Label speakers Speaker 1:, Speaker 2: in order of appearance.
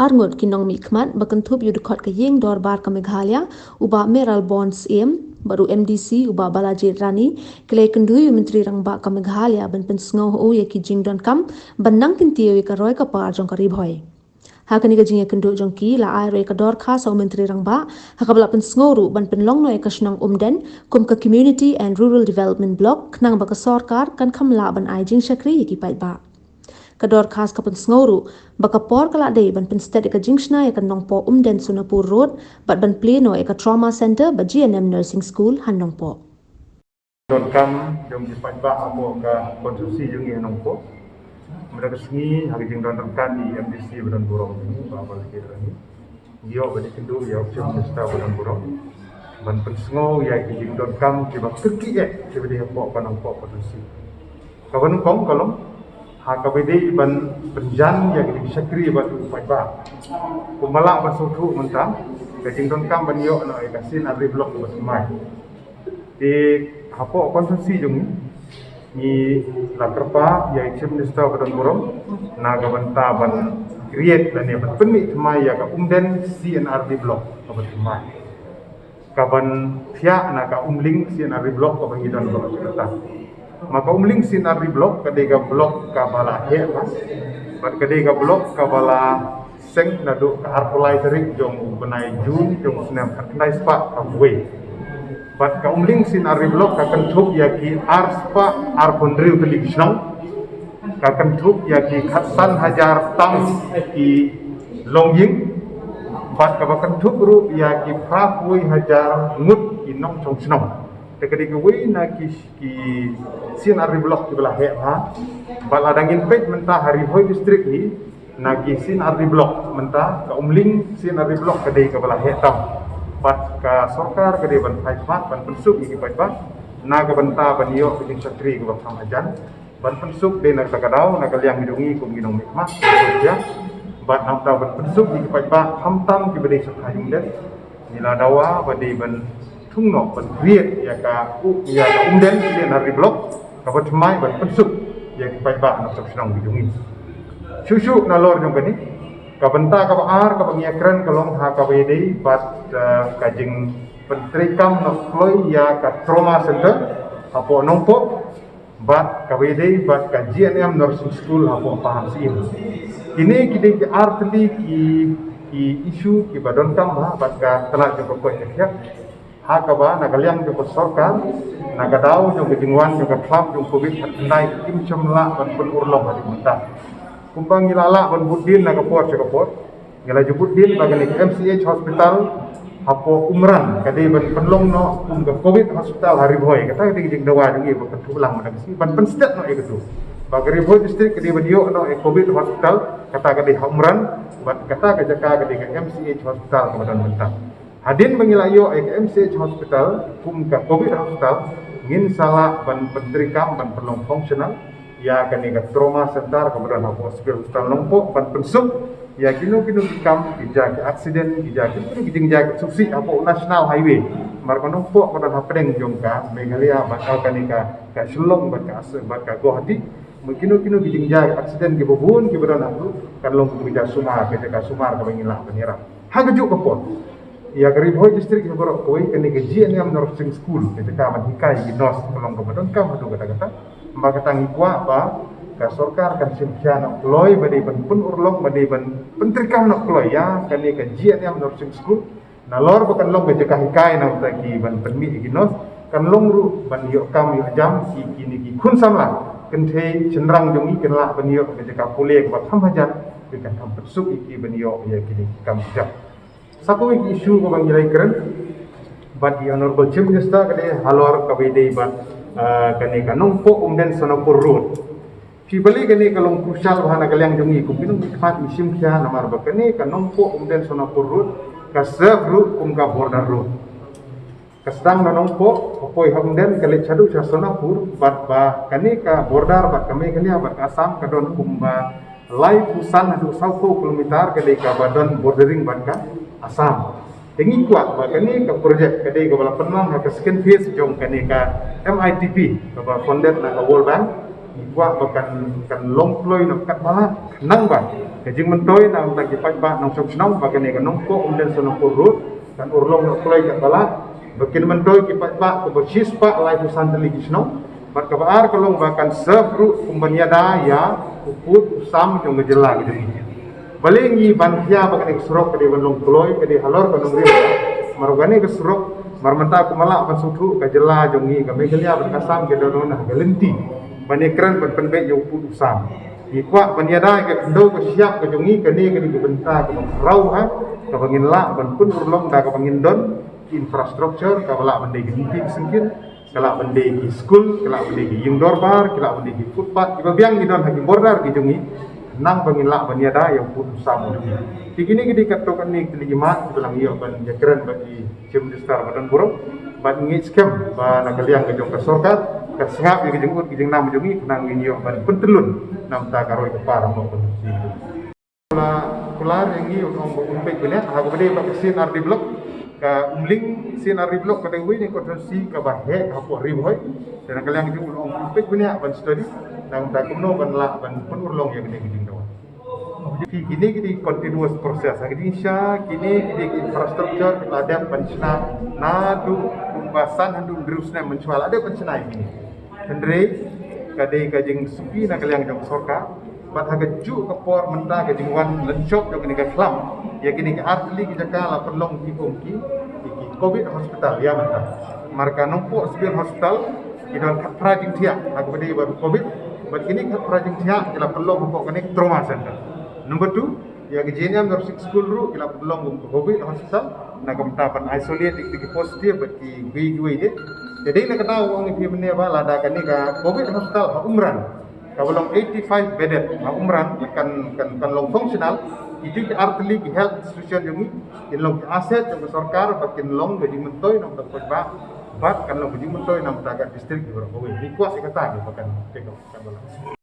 Speaker 1: arngot kinong mikmat bakan thup yudukot ka yeng dor bar ka Meghalaya uba Meral Bonds baru MDC uba Balaji Rani kele kendui menteri rangba ka Meghalaya ban pensngau ho ye ki jingdon kam banang kintiyo ka roy ka par jong ka ribhoy hakani ka jinga kendu jong ki la ai roy ka dor kha sa menteri rangba hakabla pensngau ru ban penlong no ka snang umden kum ka community and rural development block nang ba ka sarkar kan khamla ban ai jing shakri ki pai ba kador khas ka pensngau baka por kala dei ban pensted ka jingshna ya kan nongpo umden Sunapur road bat ban pleno ka trauma center ba GNM nursing school han nongpo
Speaker 2: don kam jong dipat ba amo ka konstruksi jong yang nongpo mereka sengi hari jing don kan di MDC Badan Burong ini ba balik ini yo bani kendu ya option mesta Badan Burong ban pensngau ya jing don kam ki ba keki ki badi hapo ka nongpo konstruksi kawan kong kalong hakabede ban penjan ya gidi syakri batu paiba kumala basutu mentang kajing don kam ban yo na ikasin ari blok basmai di hapo konstruksi jung ni lakerpa ya ichim nista Badan Burong na gabanta ban create dan ya penmi thmai ya ka umden CNRD blok basmai kaban thia na ka umling CNRD blok ka bangidon ba cerita maka umling sinari blok kadega blok kabala hemas bat kadega blok kabala seng nadu ka arpulai terik jong benai jun jong senam knai spa kamwe bat ka umling sinari blok ka kentuk yaki arspa arpondriu kelisnau ka kentuk yaki khatsan hajar tam ki longying bat ka kentuk ru yaki prapui hajar ngut ki nong chong snau tekadi kewe na ki sin ari blok ki belah ha baladangin pet mentah hari hoi distrik ni na ki sin ari blok mentah ka umling sin ari blok kadai ka belah tam pat ka sarkar kadai ban phaimat ban pensuk ki phaimat na ka banta ban yo ki satri ka tham hajan ban pensuk de na ka kadau na ka liang hidungi kum ginong mikmat ya ban hamta ban pensuk ki phaimat hamtam ki bedai sakhayung den nila dawa badi ban thung no ban kriet ya ka umden dia nari blok ka batmai ban pensuk ya ki pai ba na sabsnong bidungi susu na lor jong kani ka benta ka ar ka bangiakran ka long ha ka wede bat ka jing pentrikam no kloi ya ka trauma center apo nongpo bat ka wede bat ka GNM nursing school apo paham sim ini kide ki artli ki isu ki badon kam bat ka telat jong ko ya hakaba nagaliang jong sarkar nagadau jong kejingwan jong klub jong covid nai kim chomla ban pun urlong hari mata kumpang ngilala ban budin nagapor ngila jubudin bagani MCH hospital hapo umran kade ban penlong no kum covid hospital hari boy kata di jing dawa jong ibu ketulang mana si ban penstet no itu bagari boy distrik kade ban yo no covid hospital kata kade umran bat kata kajaka kade MCH hospital kemudian mentah hadin mengilayo MCH hospital ka covid hospital ngin salah ban pentrikam ban perlong fungsional ya kani ka trauma center kemudian hospital longpo ban pensuk ya kino kam dijak aksiden dijak kino jak suksi apo national highway markono po kemudian hapdeng jongka Meghalaya bakal kani ka Shillong bat ka Guwahati kino jak aksiden ki bobun ki beran aku kan long bija Sumar ka Sumar ka bangila panira hagajuk ka po ya Garibhoy distrik yang berok koi kini ke GNM nursing school ketika man hikai ginos kolong kemudian kam hadu kata-kata maka tangi kuat ba ka sarkar kan simkian nak kloy bade ban pun urlong bade ban pentrikam nak kloy ya kini ke GNM nursing school nalor bukan long bejaka hikai nak tagi ban penmi ginos kan long ru ban yo kam yo jam ki kini ki kun samla kenthe cenderang jongi kenla ban yo bejaka pule ke tham hajat kan kam persuk iki ban yo ya kini kam jak satu isu ko bang ilai keren but the honorable chief minister kade halor kabide bat kane kanong po umden Sunapur road pibali kane kalong crucial bahana kalyang jongi ko pinung ikmat misim kya namar ba kane kanong po umden Sunapur road ka serve road kum ka border road kasdang nanong po popoy hamden kale chadu sa Sunapur bat ba kane ka border bat kame kane bat Assam kadon kumba lai pusan hadu 10 kilometer kade ka badan bordering bat ka Assam. Tengi kuat bakani ke projek kadai ke bala penang ke second phase jong kani ka MITP ke funded na World Bank kuat bakan kan long ploy nak kat bala nang ba kajing mentoi nang tagi pai ba nang chok nang ba kene nong ko unden sono purut dan urlong no kloi ka bala bakin mentoi ki pai ba ko besis pa lai pusan teli kisno mat ka baar kolong bakan sebru kumbaniada ya uput sam jong ngejela gitu balingi banhia ba kene surok ke wanlong kloi ke halor ko nong ri marugani ke surok marmenta ku malak pan suthu ka jela jongi ka megelia berkasam ke donona galenti banekran penpenbe yo uput sam ikwa paniada ke kendo ko siap ke jongi ke ni ke di benta ke rau ha ke bangin la ban pun urlong da ke bangin don infrastruktur ke bala bende ginti singkin kala bende ki school kala bende ki indoor bar kala bende ki footpath iba biang ni don hagi bordar ke jongi nang bangin la paniada yang pun samu di gini ke katokan ni kelimat bilang iyo ban ya keren bagi jam distar badan buruk ban ngi scam ba nagaliang ke jong ke sorkat kasngap yang jenggut kijeng nam jongi nang inyo ban pentelun nam ta karoi ke para mo kondisi kular yang ini untuk umpik benar aku bede pak sin ardi blok ka umling sin ardi blok ka dewi ni kondisi ka bahe aku riboy dan kalian itu untuk umpik benar ban study nang ta kumno ban la ban penurlong yang gede kijeng dawan kini kini continuous proses kini kini infrastruktur ada pencina nadu pembahasan handu terusnya mencual ada pencina ini Hendri kadai kajing supi nak kalian jong sorka bat haga ju kapor menta kajing wan lencok jong ni kelam ya kini ke artli ki jakala perlong ki kongki ki covid hospital ya menta marka nompo civil hospital idon prajing tiak aku bedi baru covid bat kini prajing tiak kila perlong pokok kini trauma center number 2 ya kejenian nursing school ru kila perlong covid hospital nak kemtapan isolate di positif bagi gue ini jadi nak tahu orang ini benar apa lada kan ni ka covid hospital umran kalau 85 bedded umran kan long fungsional itu ke artli ke health institution yang long aset yang sarkar bakin long gaji mentoi nam tak bat kan long gaji mentoi nam tak distrik berapa ini kuat kata ni bahkan tengok